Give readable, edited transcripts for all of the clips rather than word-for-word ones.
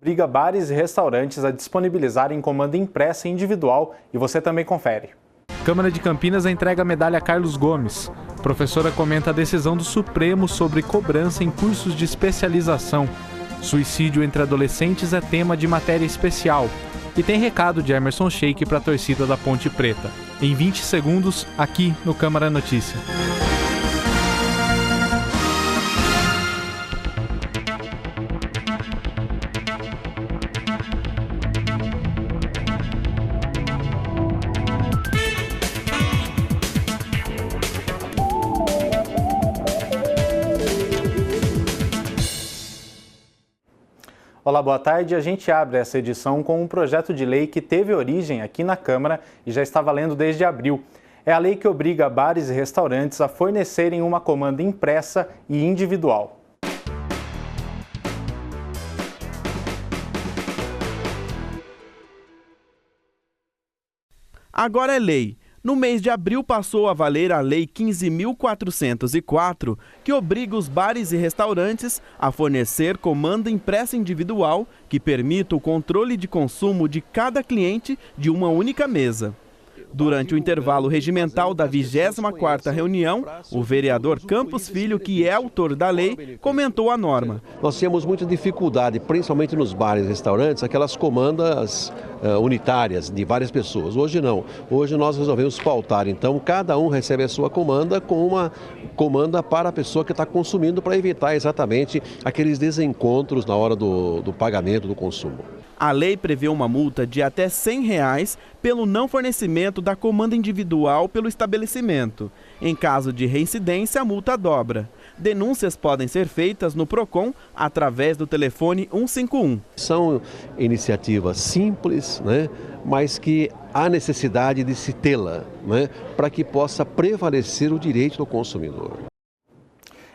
Obriga bares e restaurantes a disponibilizarem comanda impressa e individual e você também confere. Câmara de Campinas entrega a medalha Carlos Gomes. Professora comenta a decisão do Supremo sobre cobrança em cursos de especialização. Suicídio entre adolescentes é tema de matéria especial. E tem recado de Emerson Sheik para a torcida da Ponte Preta. Em 20 segundos, aqui no Câmara Notícia. Olá, boa tarde. A gente abre essa edição com um projeto de lei que teve origem aqui na Câmara e já está valendo desde abril. É a lei que obriga bares e restaurantes a fornecerem uma comanda impressa e individual. Agora é lei. No mês de abril passou a valer a Lei 15.404, que obriga os bares e restaurantes a fornecer comanda impressa individual que permita o controle de consumo de cada cliente de uma única mesa. Durante o intervalo regimental da 24ª reunião, o vereador Campos Filho, que é autor da lei, comentou a norma. Nós tínhamos muita dificuldade, principalmente nos bares e restaurantes, aquelas comandas unitárias de várias pessoas. Hoje não. Hoje nós resolvemos pautar. Então, cada um recebe a sua comanda com uma comanda para a pessoa que está consumindo, para evitar exatamente aqueles desencontros na hora do pagamento do consumo. A lei prevê uma multa de até R$ 100 pelo não fornecimento da comanda individual pelo estabelecimento. Em caso de reincidência, a multa dobra. Denúncias podem ser feitas no PROCON através do telefone 151. São iniciativas simples, mas que há necessidade de se tê-la, para que possa prevalecer o direito do consumidor.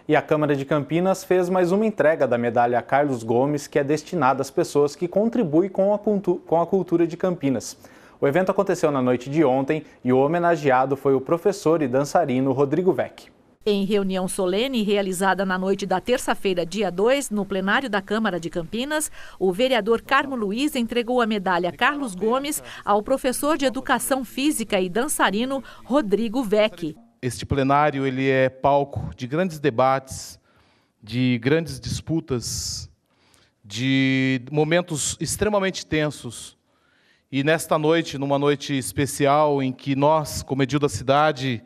E a Câmara de Campinas fez mais uma entrega da medalha Carlos Gomes, que é destinada às pessoas que contribuem com a cultura de Campinas. O evento aconteceu na noite de ontem e o homenageado foi o professor e dançarino Rodrigo Vecchi. Em reunião solene realizada na noite da terça-feira, dia 2, no plenário da Câmara de Campinas, o vereador Carmo Luiz entregou a medalha Carlos Gomes ao professor de Educação Física e dançarino Rodrigo Vecchi. Este plenário ele é palco de grandes debates, de grandes disputas, de momentos extremamente tensos. E nesta noite, numa noite especial em que nós, como Edil da Cidade,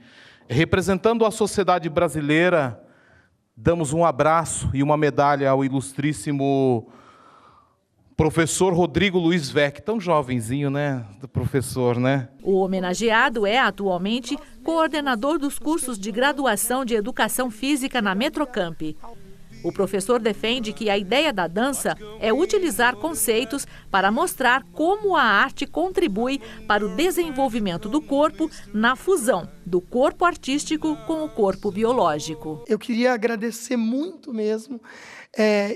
representando a sociedade brasileira, damos um abraço e uma medalha ao ilustríssimo professor Rodrigo Luiz Vecchi, tão jovenzinho, do professor, O homenageado é, atualmente, coordenador dos cursos de graduação de Educação Física na Metrocamp. O professor defende que a ideia da dança é utilizar conceitos para mostrar como a arte contribui para o desenvolvimento do corpo na fusão do corpo artístico com o corpo biológico. Eu queria agradecer muito mesmo.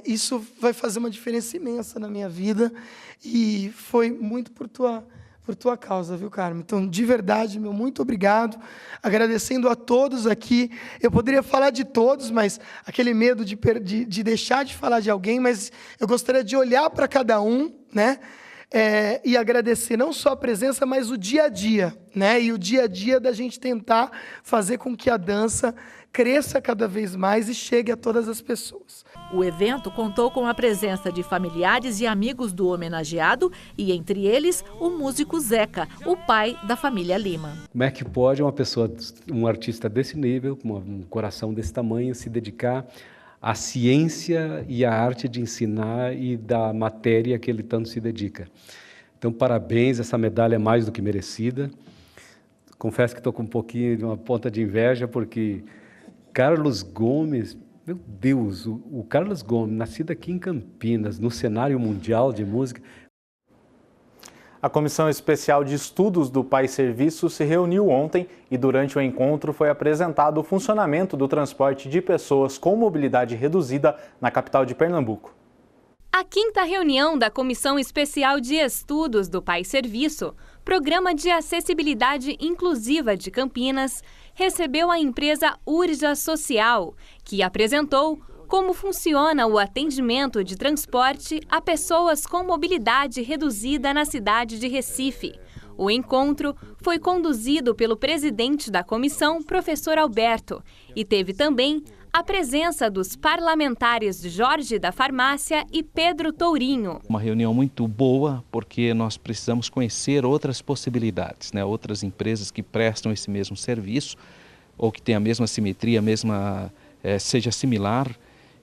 Isso vai fazer uma diferença imensa na minha vida e foi muito por tua causa, viu, Carmo? Então, de verdade, meu muito obrigado. Agradecendo a todos aqui. Eu poderia falar de todos, mas aquele medo de deixar de falar de alguém, mas eu gostaria de olhar para cada um, e agradecer não só a presença, mas o dia a dia, E o dia a dia da gente tentar fazer com que a dança cresça cada vez mais e chegue a todas as pessoas. O evento contou com a presença de familiares e amigos do homenageado e, entre eles, o músico Zeca, o pai da família Lima. Como é que pode uma pessoa, um artista desse nível, com um coração desse tamanho, se dedicar à ciência e à arte de ensinar e da matéria que ele tanto se dedica? Então, parabéns, essa medalha é mais do que merecida. Confesso que estou com um pouquinho de uma ponta de inveja, porque Carlos Gomes, meu Deus, o Carlos Gomes, nascido aqui em Campinas, no cenário mundial de música. A Comissão Especial de Estudos do Pai Serviço se reuniu ontem e durante o encontro foi apresentado o funcionamento do transporte de pessoas com mobilidade reduzida na capital de Pernambuco. A 5ª reunião da Comissão Especial de Estudos do Pai Serviço, Programa de Acessibilidade Inclusiva de Campinas, recebeu a empresa Urja Social, que apresentou como funciona o atendimento de transporte a pessoas com mobilidade reduzida na cidade de Recife. O encontro foi conduzido pelo presidente da comissão, professor Alberto, e teve também a presença dos parlamentares Jorge da Farmácia e Pedro Tourinho. Uma reunião muito boa, porque nós precisamos conhecer outras possibilidades, né? Outras empresas que prestam esse mesmo serviço, ou que têm a mesma simetria, seja similar,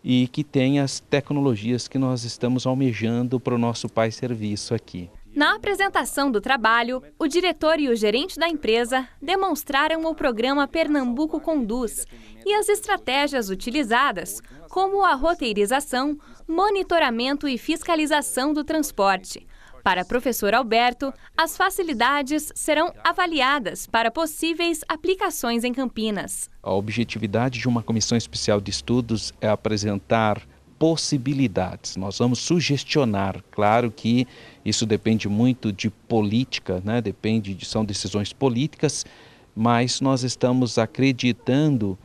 e que tem as tecnologias que nós estamos almejando para o nosso Pai Serviço aqui. Na apresentação do trabalho, o diretor e o gerente da empresa demonstraram o programa Pernambuco Conduz e as estratégias utilizadas, como a roteirização, monitoramento e fiscalização do transporte. Para o professor Alberto, as facilidades serão avaliadas para possíveis aplicações em Campinas. A objetividade de uma comissão especial de estudos é apresentar possibilidades. Nós vamos sugestionar, claro que isso depende muito de política, né? São decisões políticas, mas nós estamos acreditando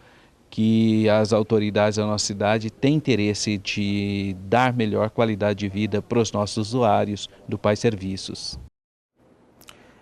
que as autoridades da nossa cidade têm interesse de dar melhor qualidade de vida para os nossos usuários do Pai Serviços.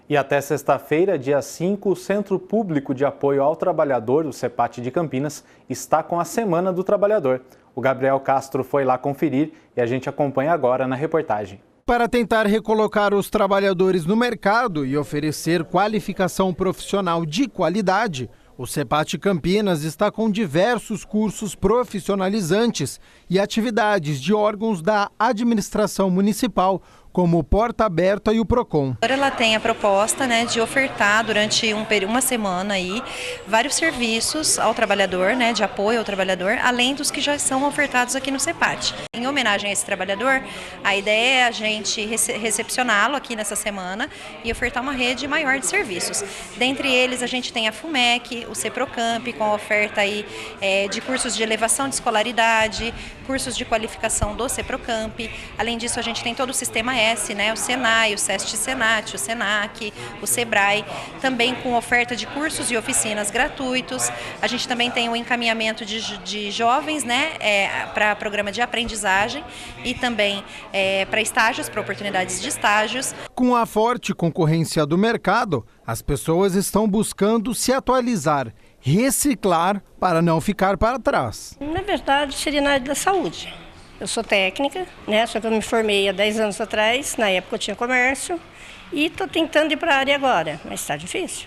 E até sexta-feira, dia 5, o Centro Público de Apoio ao Trabalhador, o CEPAT de Campinas, está com a Semana do Trabalhador. O Gabriel Castro foi lá conferir e a gente acompanha agora na reportagem. Para tentar recolocar os trabalhadores no mercado e oferecer qualificação profissional de qualidade, o CEPAT Campinas está com diversos cursos profissionalizantes e atividades de órgãos da administração municipal, como o Porta Aberta e o PROCON. Ela tem a proposta, de ofertar durante uma semana aí vários serviços ao trabalhador, de apoio ao trabalhador, além dos que já são ofertados aqui no CEPAT. Em homenagem a esse trabalhador, a ideia é a gente recepcioná-lo aqui nessa semana e ofertar uma rede maior de serviços. Dentre eles, a gente tem a FUMEC, o CEPROCAMP, com a oferta aí, de cursos de elevação de escolaridade, cursos de qualificação do CEPROCAMP. Além disso, a gente tem todo o sistema S, o Senai, o SEST Senat, o Senac, o Sebrae, também com oferta de cursos e oficinas gratuitos. A gente também tem o encaminhamento de jovens, para programa de aprendizagem e também para estágios, para oportunidades de estágios. Com a forte concorrência do mercado, as pessoas estão buscando se atualizar, reciclar para não ficar para trás. Na verdade, seria na área da saúde. Eu sou técnica, só que eu me formei há 10 anos atrás, na época eu tinha comércio, e estou tentando ir para a área agora, mas está difícil.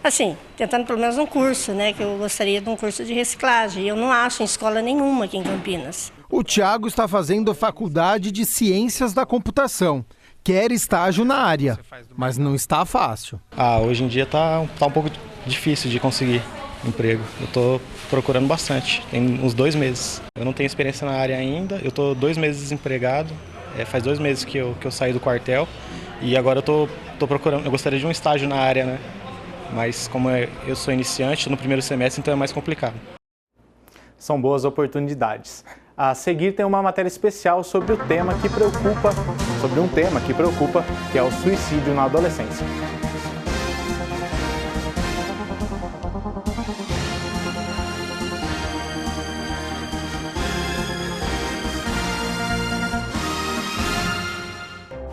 Assim, tentando pelo menos um curso, que eu gostaria de um curso de reciclagem, e eu não acho em escola nenhuma aqui em Campinas. O Tiago está fazendo faculdade de Ciências da Computação. Quer estágio na área, mas não está fácil. Hoje em dia tá um pouco difícil de conseguir emprego. Eu estou procurando bastante, tem uns 2 meses. Eu não tenho experiência na área ainda, eu estou 2 meses desempregado, faz 2 meses que eu saí do quartel e agora eu estou procurando, eu gostaria de um estágio na área, mas como eu sou iniciante no primeiro semestre, então é mais complicado. São boas oportunidades. A seguir tem uma matéria especial sobre um tema que preocupa, que é o suicídio na adolescência.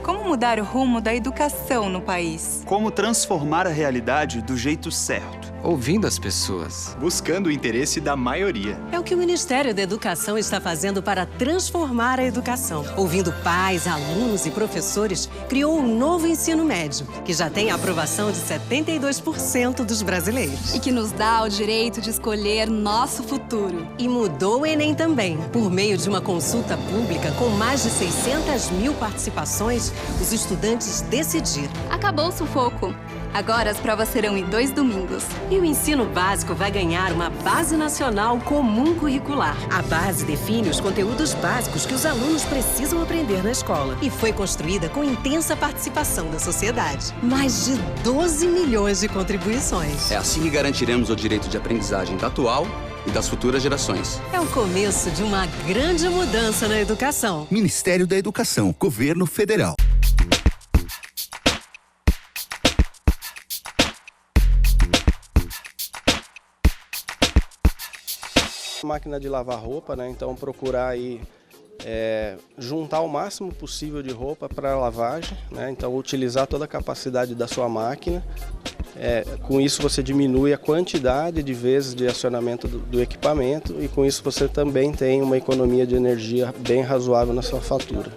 Como mudar o rumo da educação no país? Como transformar a realidade do jeito certo? Ouvindo as pessoas. Buscando o interesse da maioria. É o que o Ministério da Educação está fazendo para transformar a educação. Ouvindo pais, alunos e professores, criou um novo ensino médio, que já tem a aprovação de 72% dos brasileiros. E que nos dá o direito de escolher nosso futuro. E mudou o Enem também. Por meio de uma consulta pública com mais de 600 mil participações, os estudantes decidiram. Acabou o sufoco. Agora as provas serão em 2 domingos. E o ensino básico vai ganhar uma Base Nacional Comum Curricular. A base define os conteúdos básicos que os alunos precisam aprender na escola. E foi construída com intensa participação da sociedade. Mais de 12 milhões de contribuições. É assim que garantiremos o direito de aprendizagem da atual e das futuras gerações. É o começo de uma grande mudança na educação. Ministério da Educação, Governo Federal. Máquina de lavar roupa, né? Então procurar aí juntar o máximo possível de roupa para lavagem, né? Então utilizar toda a capacidade da sua máquina. Com isso você diminui a quantidade de vezes de acionamento do equipamento e com isso você também tem uma economia de energia bem razoável na sua fatura.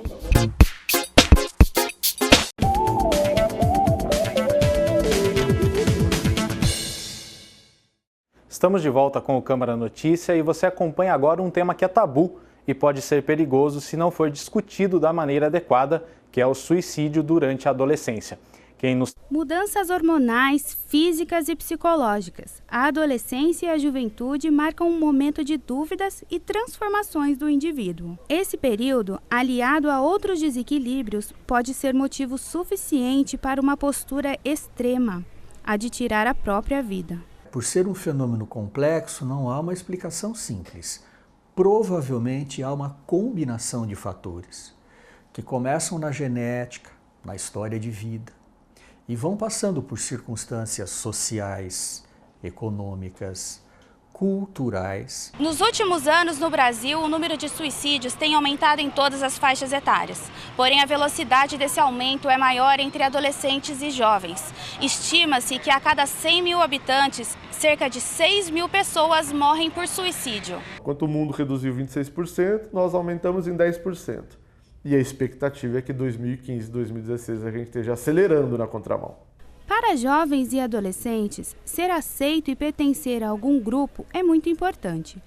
Estamos de volta com o Câmara Notícia e você acompanha agora um tema que é tabu e pode ser perigoso se não for discutido da maneira adequada, que é o suicídio durante a adolescência. Mudanças hormonais, físicas e psicológicas. A adolescência e a juventude marcam um momento de dúvidas e transformações do indivíduo. Esse período, aliado a outros desequilíbrios, pode ser motivo suficiente para uma postura extrema, a de tirar a própria vida. Por ser um fenômeno complexo, não há uma explicação simples. Provavelmente há uma combinação de fatores que começam na genética, na história de vida e vão passando por circunstâncias sociais, econômicas, culturais. Nos últimos anos, no Brasil, o número de suicídios tem aumentado em todas as faixas etárias. Porém, a velocidade desse aumento é maior entre adolescentes e jovens. Estima-se que a cada 100 mil habitantes, cerca de 6 mil pessoas morrem por suicídio. Enquanto o mundo reduziu 26%, nós aumentamos em 10%. E a expectativa é que 2015 e 2016 a gente esteja acelerando na contramão. Para jovens e adolescentes, ser aceito e pertencer a algum grupo é muito importante.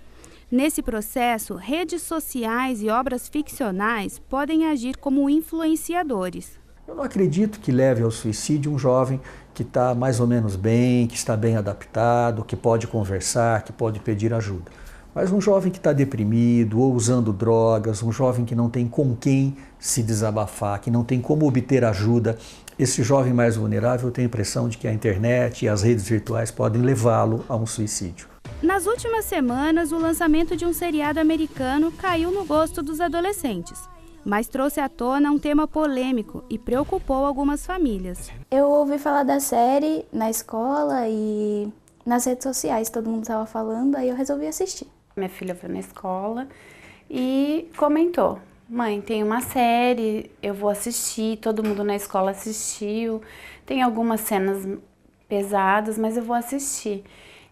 Nesse processo, redes sociais e obras ficcionais podem agir como influenciadores. Eu não acredito que leve ao suicídio um jovem que está mais ou menos bem, que está bem adaptado, que pode conversar, que pode pedir ajuda. Mas um jovem que está deprimido ou usando drogas, um jovem que não tem com quem se desabafar, que não tem como obter ajuda, esse jovem mais vulnerável tem a impressão de que a internet e as redes virtuais podem levá-lo a um suicídio. Nas últimas semanas, o lançamento de um seriado americano caiu no gosto dos adolescentes, mas trouxe à tona um tema polêmico e preocupou algumas famílias. Eu ouvi falar da série na escola e nas redes sociais, todo mundo estava falando, aí eu resolvi assistir. Minha filha foi na escola e comentou: mãe, tem uma série, eu vou assistir, todo mundo na escola assistiu, tem algumas cenas pesadas, mas eu vou assistir.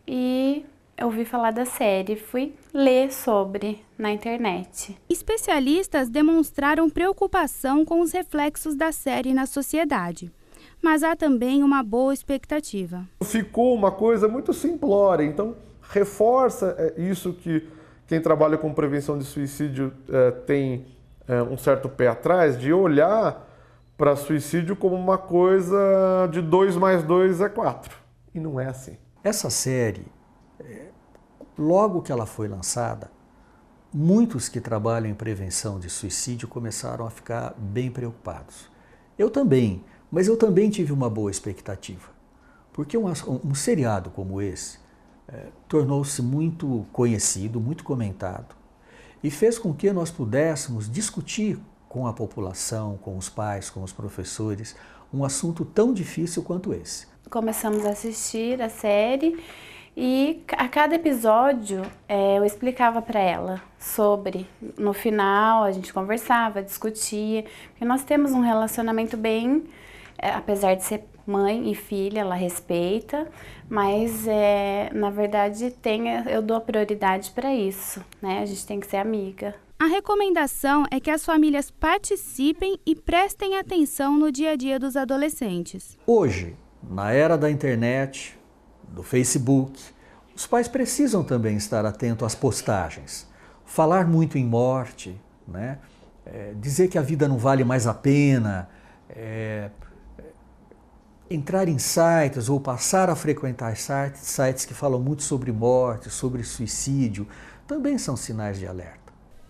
E eu ouvi falar da série, fui ler sobre na internet. Especialistas demonstraram preocupação com os reflexos da série na sociedade, mas há também uma boa expectativa. Ficou uma coisa muito simplória, então reforça isso que quem trabalha com prevenção de suicídio tem um certo pé atrás, de olhar para suicídio como uma coisa de 2 mais 2 é 4. E não é assim. Essa série, logo que ela foi lançada, muitos que trabalham em prevenção de suicídio começaram a ficar bem preocupados. Eu também, mas eu também tive uma boa expectativa. Porque um seriado como esse tornou-se muito conhecido, muito comentado, e fez com que nós pudéssemos discutir com a população, com os pais, com os professores, um assunto tão difícil quanto esse. Começamos a assistir a série e a cada episódio eu explicava para ela sobre. No final a gente conversava, discutia, porque nós temos um relacionamento bem, apesar de ser mãe e filha, ela respeita, mas na verdade eu dou a prioridade para isso, né? A gente tem que ser amiga. A recomendação é que as famílias participem e prestem atenção no dia a dia dos adolescentes. Hoje, na era da internet, do Facebook, os pais precisam também estar atentos às postagens. Falar muito em morte, né? Dizer que a vida não vale mais a pena, entrar em sites ou passar a frequentar sites que falam muito sobre morte, sobre suicídio, também são sinais de alerta.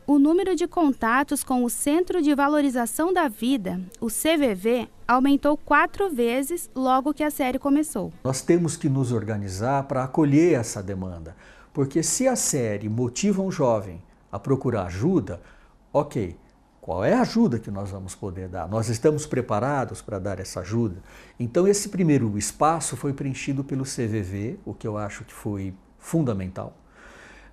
O número de contatos com o Centro de Valorização da Vida, o CVV, aumentou 4 vezes logo que a série começou. Nós temos que nos organizar para acolher essa demanda, porque se a série motiva um jovem a procurar ajuda, ok, qual é a ajuda que nós vamos poder dar? Nós estamos preparados para dar essa ajuda? Então esse primeiro espaço foi preenchido pelo CVV, o que eu acho que foi fundamental.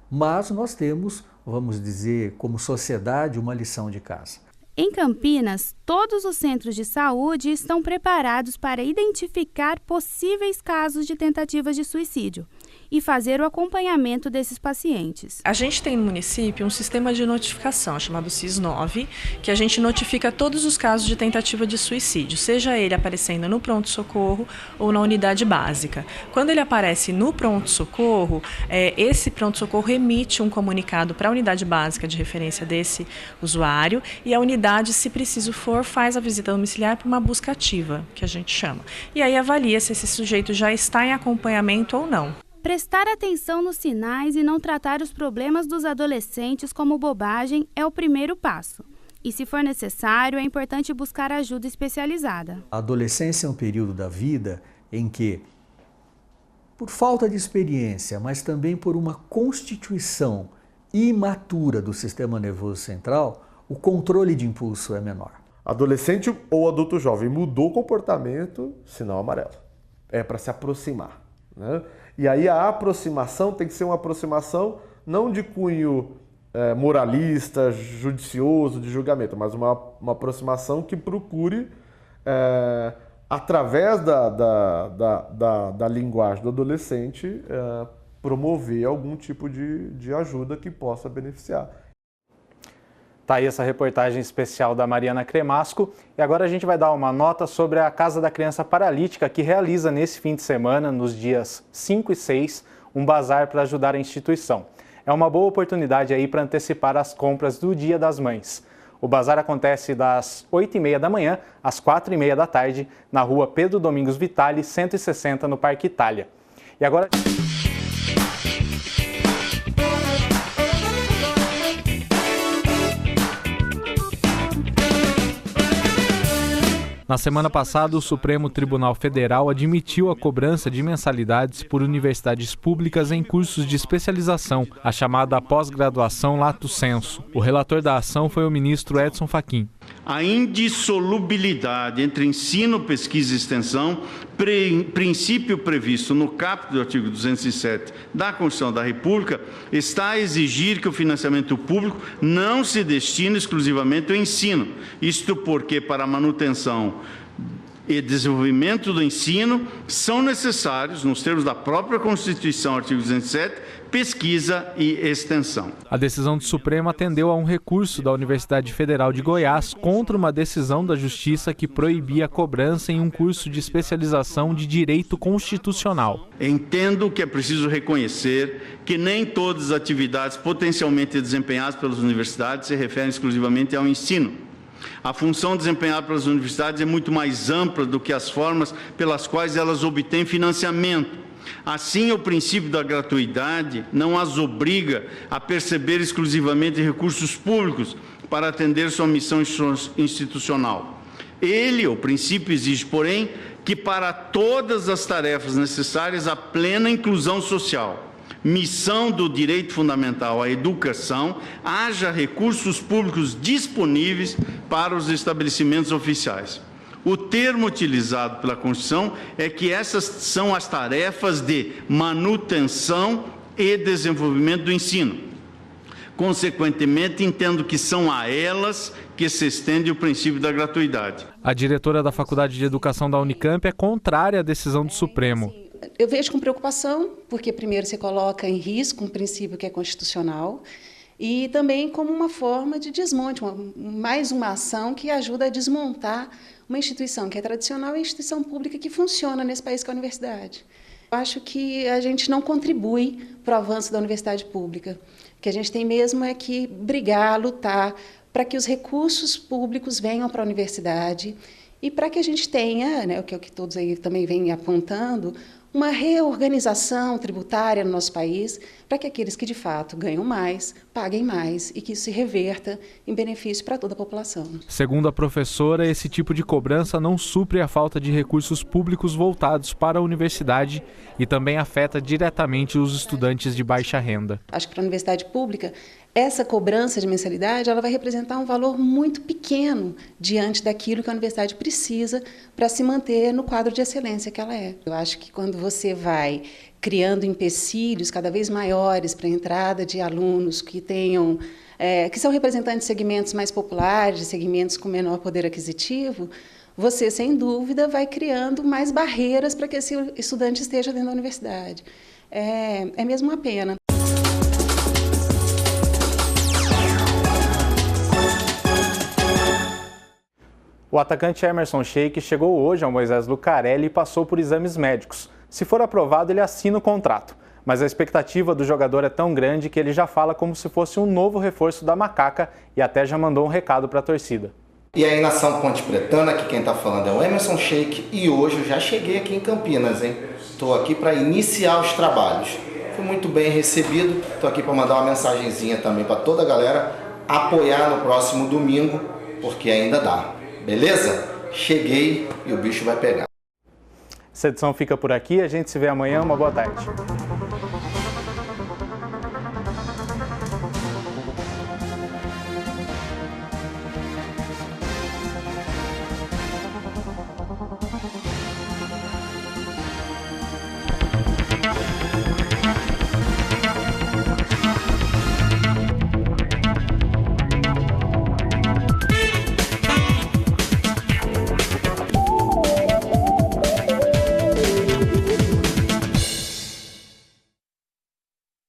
Mas nós temos, vamos dizer, como sociedade, uma lição de casa. Em Campinas, todos os centros de saúde estão preparados para identificar possíveis casos de tentativas de suicídio e fazer o acompanhamento desses pacientes. A gente tem no município um sistema de notificação chamado SIS-9, que a gente notifica todos os casos de tentativa de suicídio, seja ele aparecendo no pronto-socorro ou na unidade básica. Quando ele aparece no pronto-socorro, esse pronto-socorro emite um comunicado para a unidade básica de referência desse usuário e a unidade, se preciso for, faz a visita domiciliar para uma busca ativa, que a gente chama. E aí avalia se esse sujeito já está em acompanhamento ou não. Prestar atenção nos sinais e não tratar os problemas dos adolescentes como bobagem é o primeiro passo. E, se for necessário, é importante buscar ajuda especializada. A adolescência é um período da vida em que, por falta de experiência, mas também por uma constituição imatura do sistema nervoso central, o controle de impulso é menor. Adolescente ou adulto jovem mudou o comportamento, sinal amarelo. É para se aproximar, né? E aí a aproximação tem que ser uma aproximação não de cunho moralista, judicioso, de julgamento, mas uma aproximação que procure, através da linguagem do adolescente, promover algum tipo de ajuda que possa beneficiar. Tá aí essa reportagem especial da Mariana Cremasco. E agora a gente vai dar uma nota sobre a Casa da Criança Paralítica, que realiza nesse fim de semana, nos dias 5 e 6, um bazar para ajudar a instituição. É uma boa oportunidade aí para antecipar as compras do Dia das Mães. O bazar acontece das 8h30 da manhã às 4h30 da tarde, na rua Pedro Domingos Vitale, 160, no Parque Itália. E agora... Na semana passada, o Supremo Tribunal Federal admitiu a cobrança de mensalidades por universidades públicas em cursos de especialização, a chamada pós-graduação lato sensu. O relator da ação foi o ministro Edson Fachin. A indissolubilidade entre ensino, pesquisa e extensão, princípio previsto no caput do artigo 207 da Constituição da República, está a exigir que o financiamento público não se destine exclusivamente ao ensino. Isto porque, para a manutenção e desenvolvimento do ensino, são necessários, nos termos da própria Constituição, artigo 207, pesquisa e extensão. A decisão do Supremo atendeu a um recurso da Universidade Federal de Goiás contra uma decisão da Justiça que proibia a cobrança em um curso de especialização de Direito Constitucional. Entendo que é preciso reconhecer que nem todas as atividades potencialmente desempenhadas pelas universidades se referem exclusivamente ao ensino. A função desempenhada pelas universidades é muito mais ampla do que as formas pelas quais elas obtêm financiamento. Assim, o princípio da gratuidade não as obriga a perceber exclusivamente recursos públicos para atender sua missão institucional. Ele, o princípio, exige, porém, que para todas as tarefas necessárias a plena inclusão social, missão do direito fundamental à educação, haja recursos públicos disponíveis para os estabelecimentos oficiais. O termo utilizado pela Constituição é que essas são as tarefas de manutenção e desenvolvimento do ensino. Consequentemente, entendo que são a elas que se estende o princípio da gratuidade. A diretora da Faculdade de Educação da Unicamp é contrária à decisão do Supremo. Eu vejo com preocupação, porque primeiro você coloca em risco um princípio que é constitucional e também como uma forma de desmonte, mais uma ação que ajuda a desmontar uma instituição que é tradicional e uma instituição pública que funciona nesse país que é a universidade. Eu acho que a gente não contribui para o avanço da universidade pública. O que a gente tem mesmo é que brigar, lutar para que os recursos públicos venham para a universidade e para que a gente tenha, né, o que todos aí também vêm apontando, uma reorganização tributária no nosso país para que aqueles que de fato ganham mais, paguem mais e que isso se reverta em benefício para toda a população. Segundo a professora, esse tipo de cobrança não supre a falta de recursos públicos voltados para a universidade e também afeta diretamente os estudantes de baixa renda. Acho que para a universidade pública essa cobrança de mensalidade ela vai representar um valor muito pequeno diante daquilo que a universidade precisa para se manter no quadro de excelência que ela é. Eu acho que quando você vai criando empecilhos cada vez maiores para a entrada de alunos que tenham, que são representantes de segmentos mais populares, de segmentos com menor poder aquisitivo, você, sem dúvida, vai criando mais barreiras para que esse estudante esteja dentro da universidade. É mesmo uma pena. O atacante Emerson Sheik chegou hoje ao Moisés Lucarelli e passou por exames médicos. Se for aprovado, ele assina o contrato. Mas a expectativa do jogador é tão grande que ele já fala como se fosse um novo reforço da Macaca e até já mandou um recado para a torcida. E aí, nação Ponte Pretana, aqui quem está falando é o Emerson Sheik e hoje eu já cheguei aqui em Campinas, hein? Estou aqui para iniciar os trabalhos. Fui muito bem recebido, estou aqui para mandar uma mensagenzinha também para toda a galera apoiar no próximo domingo, porque ainda dá. Beleza? Cheguei e o bicho vai pegar. Essa edição fica por aqui, a gente se vê amanhã, uma boa tarde.